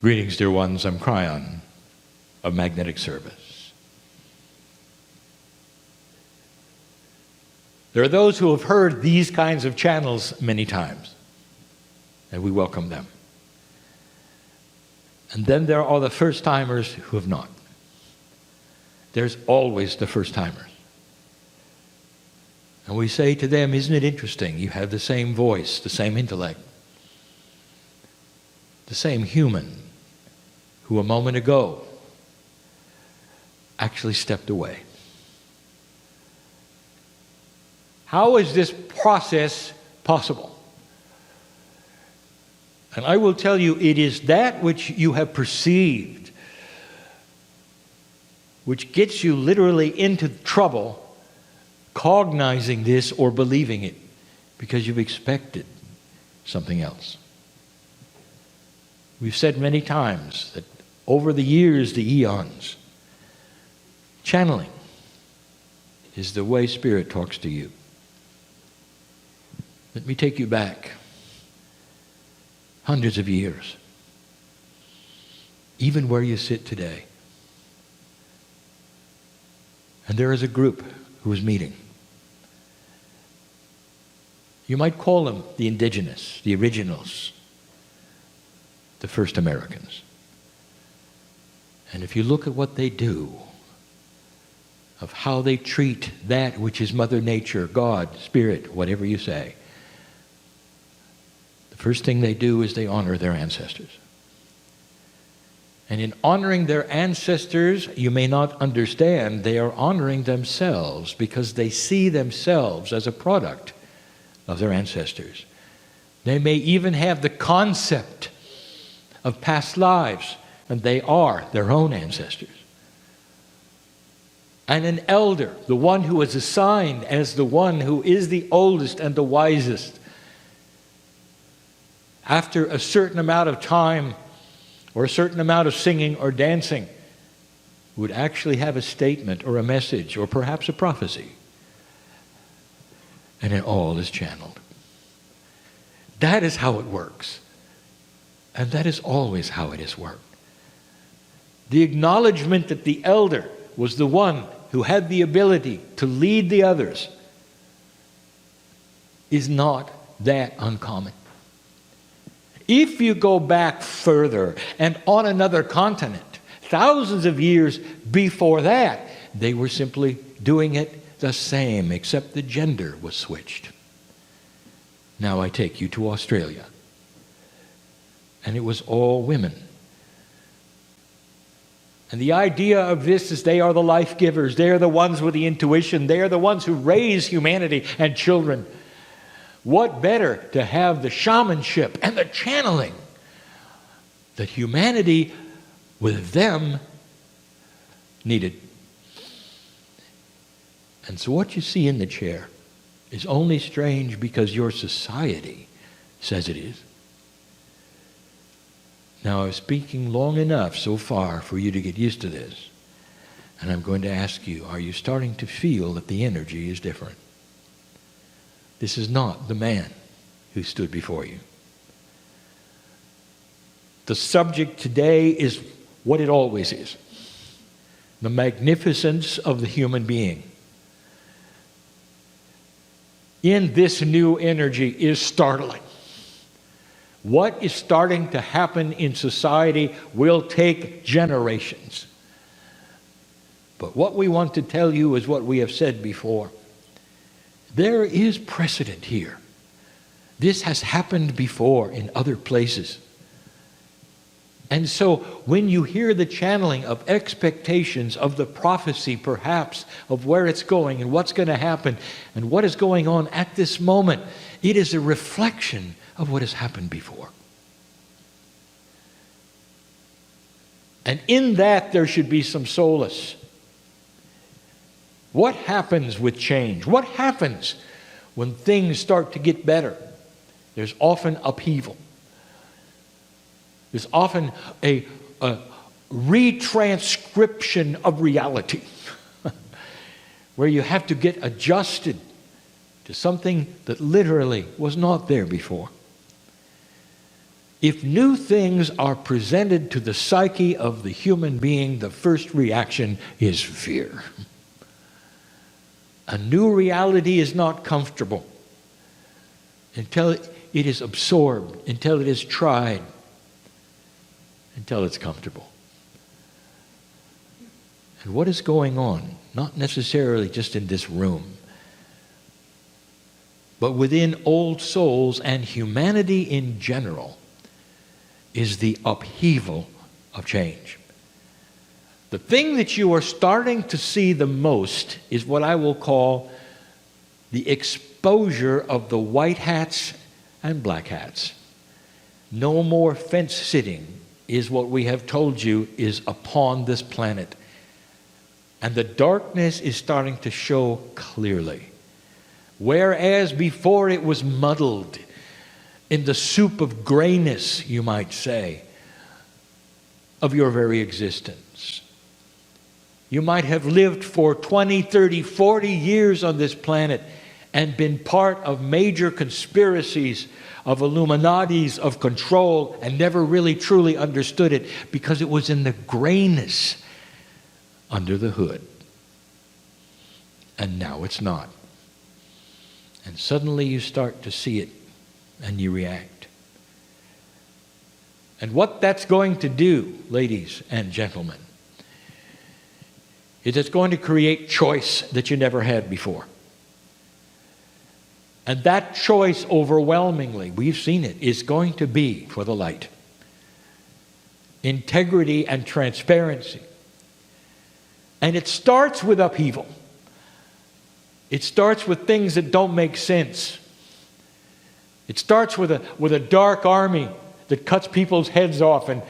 Greetings, dear ones. I'm Cryon of Magnetic Service. There are those who have heard these kinds of channels many times, and we welcome them. And then there are the first-timers who have not. There's always the first-timers. And we say to them, isn't it interesting? You have the same voice, the same intellect, the same human who a moment ago actually stepped away. How is this process possible? And I will tell you, it is that which you have perceived which gets you literally into trouble cognizing this or believing it because you've expected something else. We've said many times that over the years, the eons, channeling is the way Spirit talks to you. Let me take you back hundreds of years, even where you sit today. And there is a group who is meeting. You might call them the indigenous, the originals, the first Americans. And if you look at what they do, of how they treat that which is Mother Nature, God, Spirit, whatever you say, the first thing they do is they honor their ancestors. And in honoring their ancestors, you may not understand, they are honoring themselves because they see themselves as a product of their ancestors. They may even have the concept of past lives, and they are their own ancestors. And an elder, the one who is assigned as the one who is the oldest and the wisest, after a certain amount of time or a certain amount of singing or dancing, would actually have a statement or a message or perhaps a prophecy. And it all is channeled. That is how it works. And that is always how it has worked. The acknowledgement that the elder was the one who had the ability to lead the others is not that uncommon. If you go back further and on another continent, thousands of years before that, they were simply doing it the same, except the gender was switched. Now I take you to Australia. And it was all women. And the idea of this is they are the life givers. They are the ones with the intuition. They are the ones who raise humanity and children. What better to have the shamanship and the channeling that humanity with them needed. And so what you see in the chair is only strange because your society says it is. Now, I'm speaking long enough so far for you to get used to this. And I'm going to ask you, are you starting to feel that the energy is different? This is not the man who stood before you. The subject today is what it always is. The magnificence of the human being. In this new energy is startling. What is starting to happen in society will take generations. But what we want to tell you is what we have said before. There is precedent here. This has happened before in other places. And so when you hear the channeling of expectations of the prophecy, perhaps, of where it's going and what's going to happen and what is going on at this moment, it is a reflection of what has happened before. And in that there should be some solace. What happens with change? What happens when things start to get better? There's often upheaval. There's often a retranscription of reality where you have to get adjusted to something that literally was not there before. If new things are presented to the psyche of the human being, the first reaction is fear. A new reality is not comfortable until it is absorbed, until it is tried, until it's comfortable. And what is going on? Not necessarily just in this room, but within old souls and humanity in general, is the upheaval of change. The thing that you are starting to see the most is what I will call the exposure of the white hats and black hats. No more fence sitting is what we have told you is upon this planet. And the darkness is starting to show clearly. Whereas before it was muddled in the soup of grayness, you might say, of your very existence. You might have lived for 20, 30, 40 years on this planet and been part of major conspiracies, of Illuminatis, of control, and never really truly understood it because it was in the grayness under the hood. And now it's not. And suddenly you start to see it and you react. And what that's going to do, ladies and gentlemen, is it's going to create choice that you never had before. And that choice overwhelmingly, we've seen it, is going to be for the light. Integrity and transparency. And it starts with upheaval. It starts with things that don't make sense. It starts with a dark army that cuts people's heads off and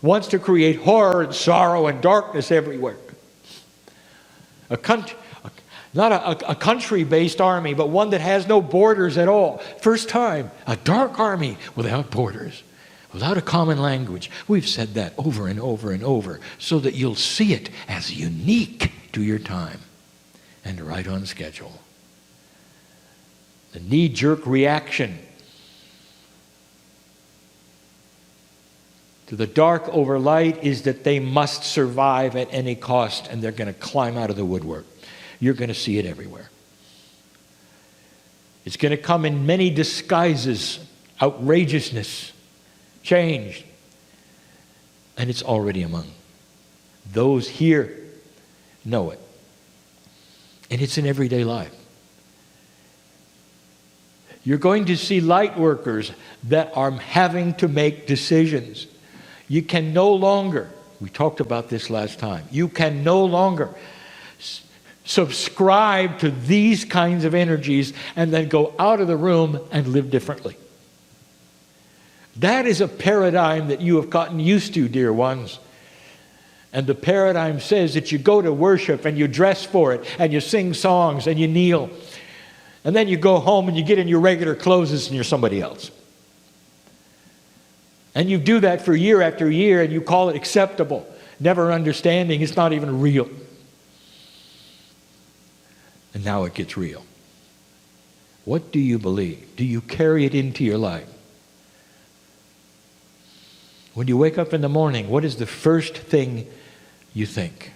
wants to create horror and sorrow and darkness everywhere. Not a country-based army, but one that has no borders at all. First time, a dark army without borders, without a common language. We've said that over and over and over so that you'll see it as unique to your time and right on schedule. The knee-jerk reaction to the dark over light is that they must survive at any cost, and they're going to climb out of the woodwork. You're going to see it everywhere. It's going to come in many disguises, outrageousness, change, and it's already among those here know it. And it's in everyday life. You're going to see light workers that are having to make decisions. You can no longer, we talked about this last time, you can no longer subscribe to these kinds of energies and then go out of the room and live differently. That is a paradigm that you have gotten used to, dear ones. And the paradigm says that you go to worship and you dress for it and you sing songs and you kneel. And then you go home and you get in your regular clothes and you're somebody else. And you do that for year after year and you call it acceptable, never understanding it's not even real. And now it gets real. What do you believe? Do you carry it into your life? When you wake up in the morning, what is the first thing you think?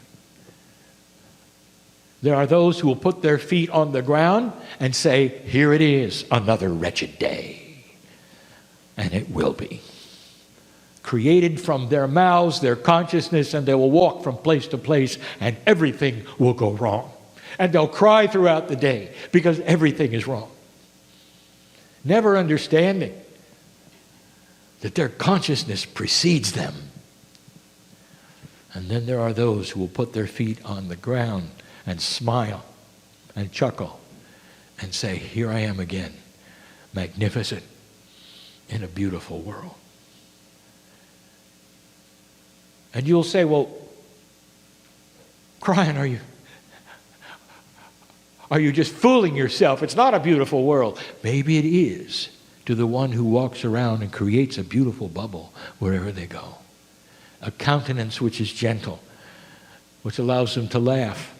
There are those who will put their feet on the ground and say, here it is, another wretched day. And it will be. Created from their mouths, their consciousness, and they will walk from place to place and everything will go wrong. And they'll cry throughout the day because everything is wrong. Never understanding that their consciousness precedes them. And then there are those who will put their feet on the ground and smile and chuckle and say, here I am again, magnificent in a beautiful world. And you'll say, well, crying, are you just fooling yourself? It's not a beautiful world. Maybe it is to the one who walks around and creates a beautiful bubble wherever they go. A countenance which is gentle, which allows them to laugh,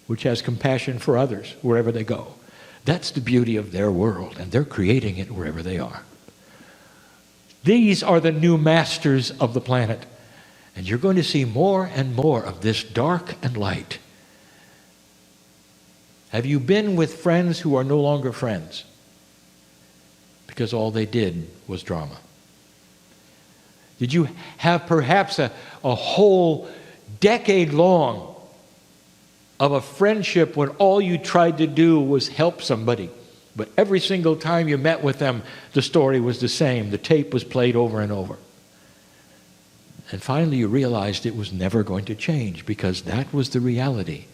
which has compassion for others wherever they go. That's the beauty of their world, and they're creating it wherever they are. These are the new masters of the planet. And you're going to see more and more of this dark and light. Have you been with friends who are no longer friends? Because all they did was drama. Did you have perhaps a whole decade long of a friendship when all you tried to do was help somebody? But every single time you met with them, the story was the same. The tape was played over and over. And finally you realized it was never going to change because that was the reality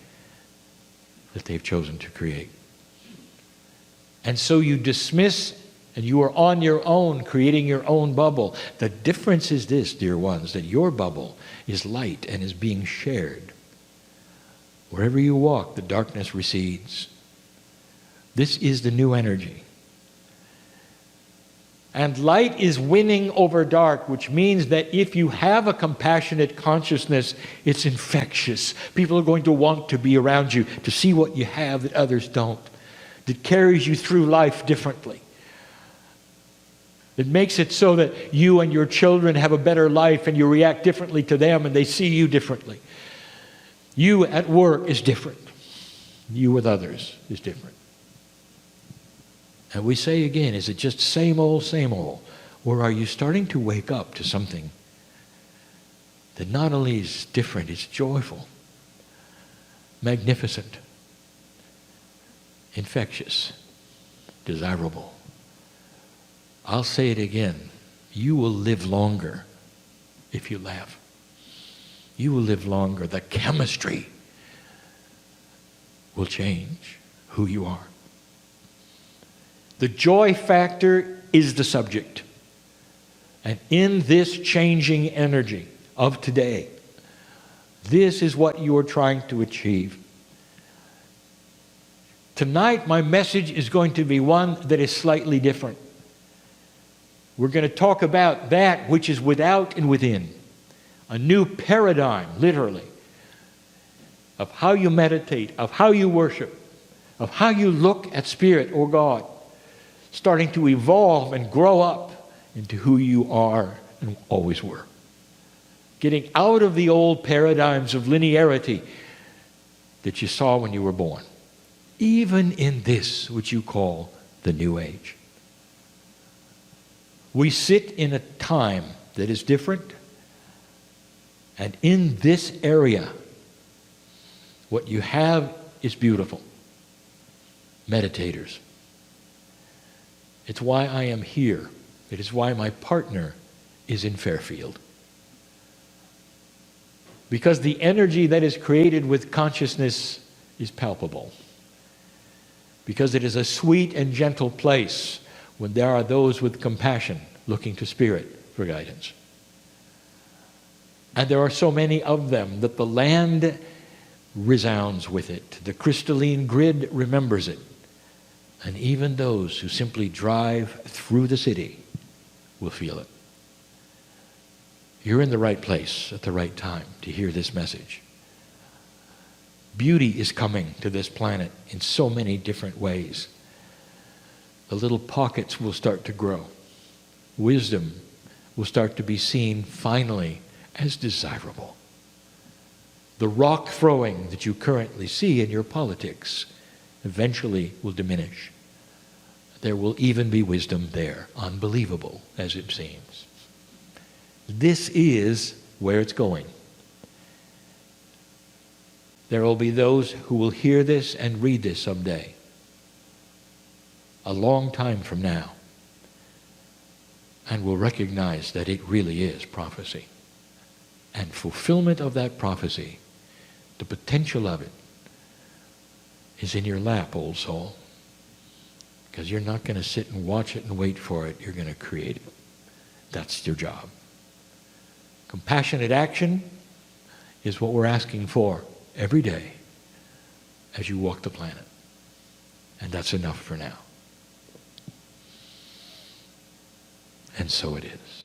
that they've chosen to create. And so you dismiss and you are on your own, creating your own bubble. The difference is this, dear ones, that your bubble is light and is being shared. Wherever you walk, the darkness recedes. This is the new energy. And light is winning over dark, which means that if you have a compassionate consciousness, it's infectious. People are going to want to be around you, to see what you have that others don't. That carries you through life differently. It makes it so that you and your children have a better life and you react differently to them and they see you differently. You at work is different. You with others is different. And we say again, is it just same old, or are you starting to wake up to something that not only is different, it's joyful, magnificent, infectious, desirable? I'll say it again. You will live longer if you laugh. You will live longer. The chemistry will change who you are. The joy factor is the subject. And in this changing energy of today, this is what you are trying to achieve. Tonight, my message is going to be one that is slightly different. We're going to talk about that which is without and within. A new paradigm, literally, of how you meditate, of how you worship, of how you look at Spirit or God, starting to evolve and grow up into who you are and always were. Getting out of the old paradigms of linearity that you saw when you were born. Even in this, which you call the New Age. We sit in a time that is different, and in this area, what you have is beautiful. Meditators. It's why I am here. It is why my partner is in Fairfield. Because the energy that is created with consciousness is palpable. Because it is a sweet and gentle place when there are those with compassion looking to Spirit for guidance. And there are so many of them that the land resounds with it. The crystalline grid remembers it. And even those who simply drive through the city will feel it. You're in the right place at the right time to hear this message. Beauty is coming to this planet in so many different ways. The little pockets will start to grow. Wisdom will start to be seen finally as desirable. The rock throwing that you currently see in your politics eventually will diminish. There will even be wisdom there, unbelievable as it seems. This is where it's going. There will be those who will hear this and read this someday, a long time from now, and will recognize that it really is prophecy. And fulfillment of that prophecy, the potential of it, is in your lap, old soul. Because you're not going to sit and watch it and wait for it. You're going to create it. That's your job. Compassionate action is what we're asking for every day as you walk the planet. And that's enough for now. And so it is.